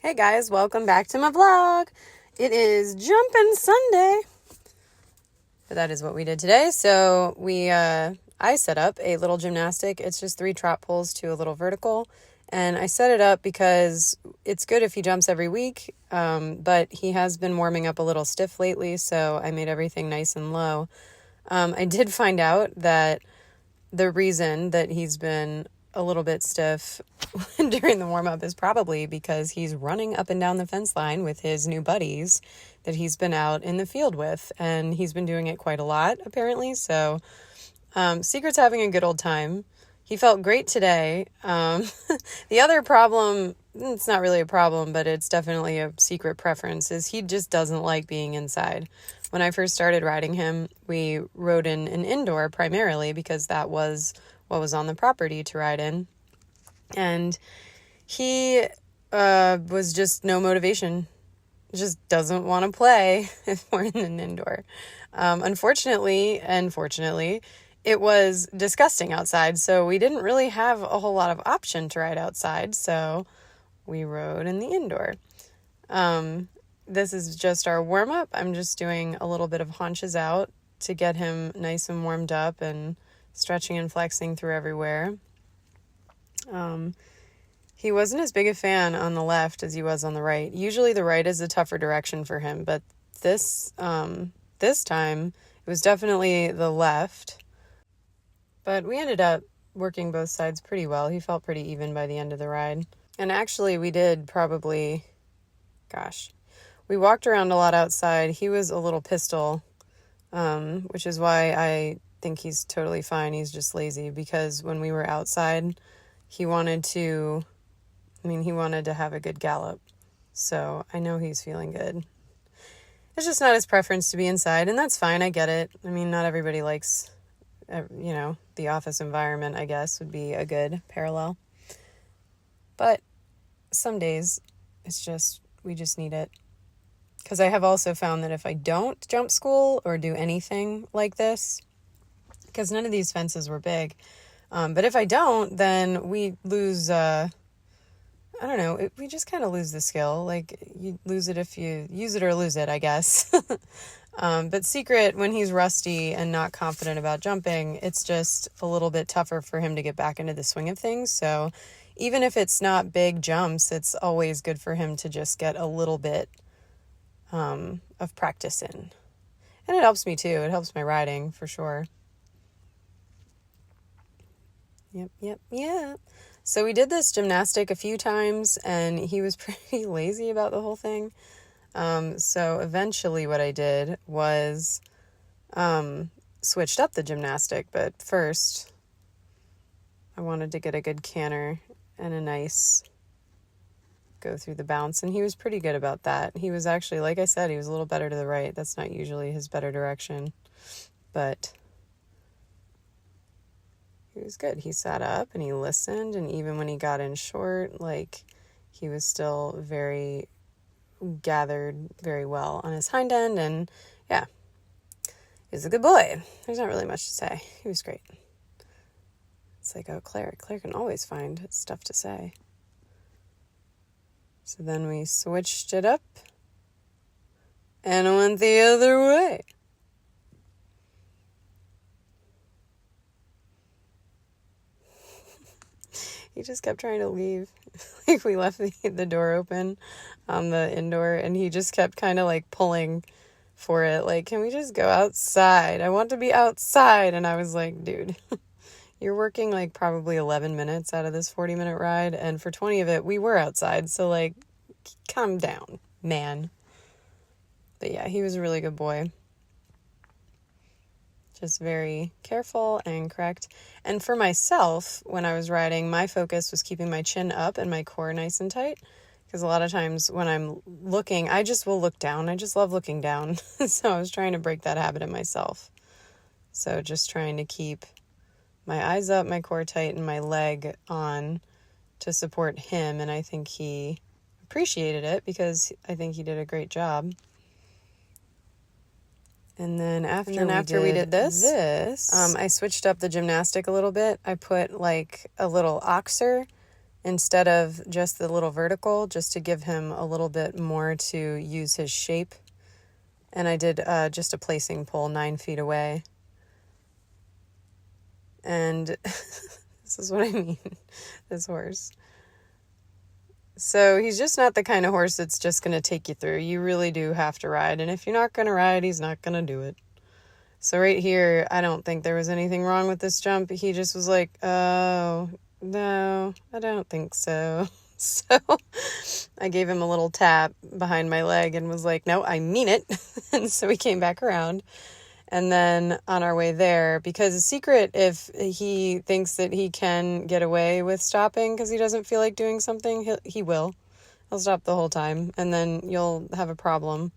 Hey guys, welcome back to my vlog. It is Jumpin' Sunday. But that is what we did today. So I set up a little gymnastic. It's just 3 trot pulls to a little vertical. And I set it up because it's good if he jumps every week. But he has been warming up a little stiff lately, so I made everything nice and low. I did find out that the reason that he's been a little bit stiff during the warm-up is probably because he's running up and down the fence line with his new buddies that he's been out in the field with, and he's been doing it quite a lot apparently. So Secret's having a good old time. He felt great today. The other problem, it's not really a problem, but it's definitely a secret preference, is he just doesn't like being inside. When I first started riding him, we rode in an indoor primarily because that was what was on the property to ride in. And he was just no motivation. Just doesn't want to play if we're in an indoor. Unfortunately and fortunately, it was disgusting outside, so we didn't really have a whole lot of option to ride outside, so we rode in the indoor. This is just our warm-up. I'm just doing a little bit of haunches out to get him nice and warmed up and stretching and flexing through everywhere. He wasn't as big a fan on the left as he was on the right. Usually the right is a tougher direction for him, but this time it was definitely the left. But we ended up working both sides pretty well. He felt pretty even by the end of the ride. And actually we did probably, we walked around a lot outside. He was a little pistol, which is why I think he's totally fine. He's just lazy, because when we were outside, he wanted to have a good gallop. So I know he's feeling good. It's just not his preference to be inside, and that's fine. I get it. I mean, not everybody likes, the office environment, I guess, would be a good parallel. But some days we just need it. Because I have also found that if I don't jump school or do anything like this, because none of these fences were big, but if I don't, then we lose, we just kind of lose the skill. Like, you lose it if you use it or lose it, I guess. But Secret, when he's rusty and not confident about jumping, it's just a little bit tougher for him to get back into the swing of things. So even if it's not big jumps, it's always good for him to just get a little bit of practice in. And it helps me too. It helps my riding for sure. Yep. So we did this gymnastic a few times, and he was pretty lazy about the whole thing. So eventually what I did was switched up the gymnastic, but first I wanted to get a good canter and a nice go through the bounce, and he was pretty good about that. He was actually, like I said, he was a little better to the right. That's not usually his better direction, but he was good. He sat up and he listened, and even when he got in short, he was still very gathered very well on his hind end, and yeah, he's a good boy. There's not really much to say. He was great. It's like, oh, Claire can always find stuff to say. So then we switched it up and went the other way. He just kept trying to leave. We left the door open on the indoor, and he just kept kind of pulling for it. Can we just go outside? I want to be outside. And I was like, dude, you're working probably 11 minutes out of this 40-minute ride, and for 20 of it, we were outside. So calm down, man. But yeah, he was a really good boy. Just very careful and correct. And for myself, when I was riding, my focus was keeping my chin up and my core nice and tight. Because a lot of times when I'm looking, I just will look down. I just love looking down. So I was trying to break that habit in myself. So just trying to keep my eyes up, my core tight, and my leg on to support him. And I think he appreciated it, because I think he did a great job. And then after we did this, I switched up the gymnastic a little bit. I put a little oxer instead of just the little vertical, just to give him a little bit more to use his shape. And I did just a placing pole 9 feet away. And this is what I mean, this horse. So he's just not the kind of horse that's just going to take you through. You really do have to ride. And if you're not going to ride, he's not going to do it. So right here, I don't think there was anything wrong with this jump. He just was like, oh, no, I don't think so. So I gave him a little tap behind my leg and was like, no, I mean it. And so we came back around. And then on our way there, because the secret, if he thinks that he can get away with stopping because he doesn't feel like doing something, he will. He'll stop the whole time, and then you'll have a problem.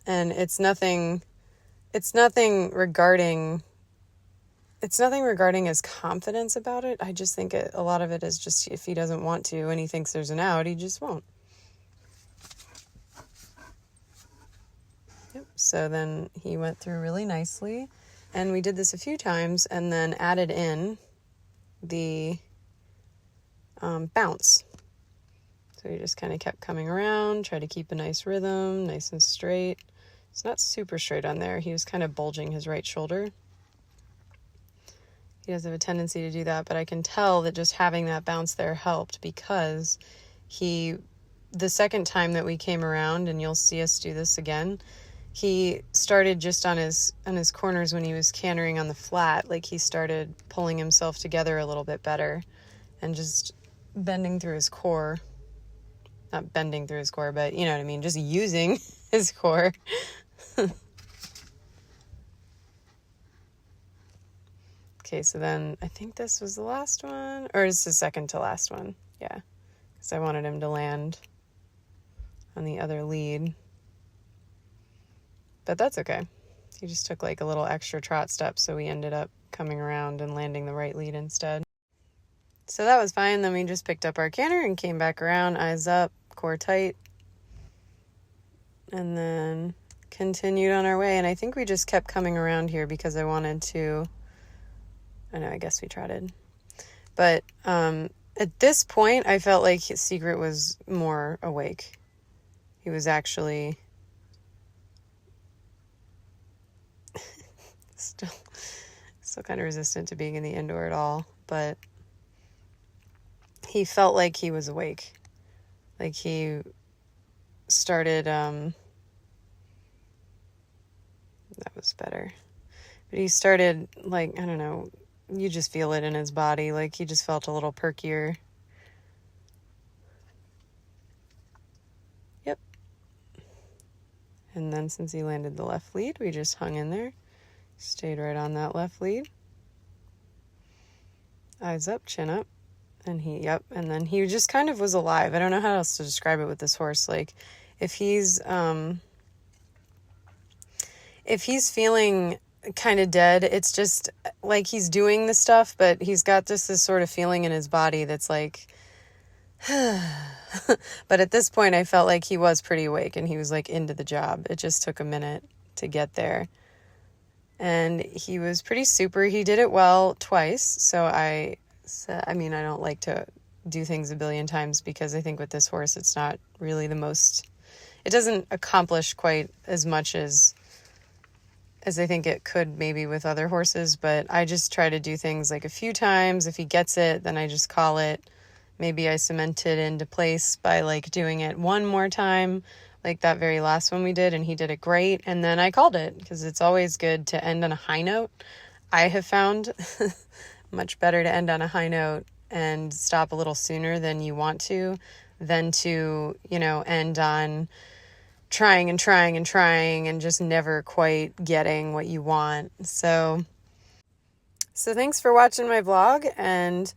And it's nothing regarding his confidence about it. I just think a lot of it is just if he doesn't want to and he thinks there's an out, he just won't. Yep. So then he went through really nicely, and we did this a few times and then added in the bounce. So he just kind of kept coming around, tried to keep a nice rhythm, nice and straight. It's not super straight on there. He was kind of bulging his right shoulder. He does have a tendency to do that, but I can tell that just having that bounce there helped, because the second time that we came around, and you'll see us do this again, he started just on his corners when he was cantering on the flat, like he started pulling himself together a little bit better and just bending through his core. Not bending through his core, but you know what I mean, just using his core. Okay, so then I think this was the last one, or it's the second to last one. Yeah, because I wanted him to land on the other lead. But that's okay. He just took like a little extra trot step, so we ended up coming around and landing the right lead instead. So that was fine. Then we just picked up our canter and came back around, eyes up, core tight, and then continued on our way. And I think we just kept coming around here because I wanted to, I guess we trotted. But at this point, I felt like his secret was more awake. He was actually still kind of resistant to being in the indoor at all, but he felt like he was awake. Like he started, that was better. But he started, like, I don't know, you just feel it in his body. Like he just felt a little perkier. Yep. And then since he landed the left lead, we just hung in there. Stayed right on that left lead. Eyes up, chin up. And and then he just kind of was alive. I don't know how else to describe it with this horse. Like, if he's feeling kind of dead, it's just like he's doing the stuff, but he's got this sort of feeling in his body that's like, but at this point I felt like he was pretty awake and he was like into the job. It just took a minute to get there. And he was pretty super. He did it well twice. So I don't like to do things a billion times, because I think with this horse, it's not really it doesn't accomplish quite as much as I think it could maybe with other horses. But I just try to do things like a few times. If he gets it, then I just call it. Maybe I cement it into place by like doing it one more time, like that very last one we did, and he did it great. And then I called it, because it's always good to end on a high note. I have found much better to end on a high note and stop a little sooner than you want to, than to, end on trying and just never quite getting what you want. So thanks for watching my vlog, and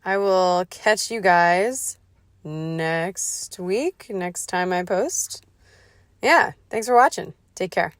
I will catch you guys next week, next time I post. Yeah, thanks for watching. Take care.